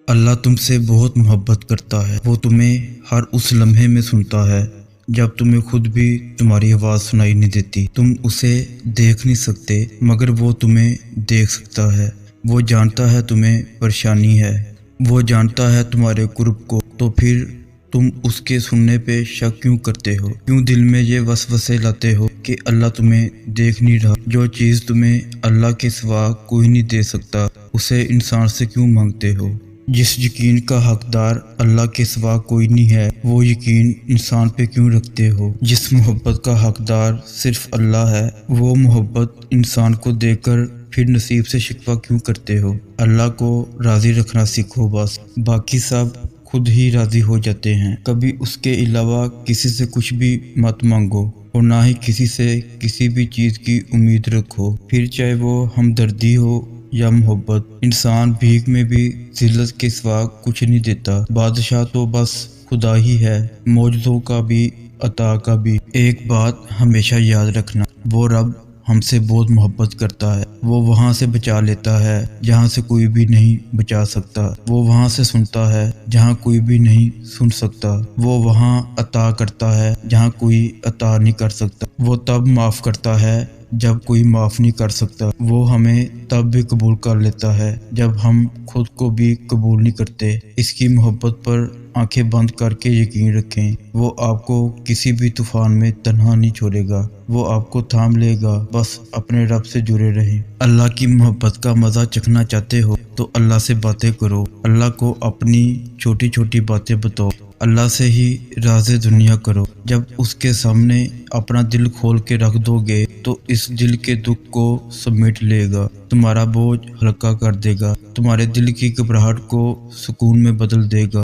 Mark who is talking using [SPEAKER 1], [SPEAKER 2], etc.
[SPEAKER 1] اللہ تم سے بہت محبت کرتا ہے۔ وہ تمہیں ہر اس لمحے میں سنتا ہے جب تمہیں خود بھی تمہاری آواز سنائی نہیں دیتی۔ تم اسے دیکھ نہیں سکتے مگر وہ تمہیں دیکھ سکتا ہے۔ وہ جانتا ہے تمہیں پریشانی ہے، وہ جانتا ہے تمہارے قرب کو، تو پھر تم اس کے سننے پہ شک کیوں کرتے ہو؟ کیوں دل میں یہ وسوسے لاتے ہو کہ اللہ تمہیں دیکھ نہیں رہا؟ جو چیز تمہیں اللہ کے سوا کوئی نہیں دے سکتا اسے انسان سے کیوں مانگتے ہو؟ جس یقین کا حقدار اللہ کے سوا کوئی نہیں ہے وہ یقین انسان پہ کیوں رکھتے ہو؟ جس محبت کا حقدار صرف اللہ ہے وہ محبت انسان کو دے کر پھر نصیب سے شکوہ کیوں کرتے ہو؟ اللہ کو راضی رکھنا سیکھو، بس باقی سب خود ہی راضی ہو جاتے ہیں۔ کبھی اس کے علاوہ کسی سے کچھ بھی مت مانگو اور نہ ہی کسی سے کسی بھی چیز کی امید رکھو، پھر چاہے وہ ہمدردی ہو یا محبت۔ انسان بھیک میں بھی ذلت کے سوا کچھ نہیں دیتا، بادشاہ تو بس خدا ہی ہے، معجزوں کا بھی عطا کا بھی۔ ایک بات ہمیشہ یاد رکھنا، وہ رب ہم سے بہت محبت کرتا ہے۔ وہ وہاں سے بچا لیتا ہے جہاں سے کوئی بھی نہیں بچا سکتا، وہ وہاں سے سنتا ہے جہاں کوئی بھی نہیں سن سکتا، وہ وہاں عطا کرتا ہے جہاں کوئی عطا نہیں کر سکتا، وہ تب معاف کرتا ہے جب کوئی معاف نہیں کر سکتا، وہ ہمیں تب بھی قبول کر لیتا ہے جب ہم خود کو بھی قبول نہیں کرتے۔ اس کی محبت پر آنکھیں بند کر کے یقین رکھیں، وہ آپ کو کسی بھی طوفان میں تنہا نہیں چھوڑے گا، وہ آپ کو تھام لے گا، بس اپنے رب سے جڑے رہیں۔ اللہ کی محبت کا مزہ چکھنا چاہتے ہو تو اللہ سے باتیں کرو، اللہ کو اپنی چھوٹی چھوٹی باتیں بتاؤ، اللہ سے ہی راز دنیا کرو۔ جب اس کے سامنے اپنا دل کھول کے رکھ دو گے تو اس دل کے دکھ کو سمیٹ لے گا، تمہارا بوجھ ہلکا کر دے گا، تمہارے دل کی گھبراہٹ کو سکون میں بدل دے گا۔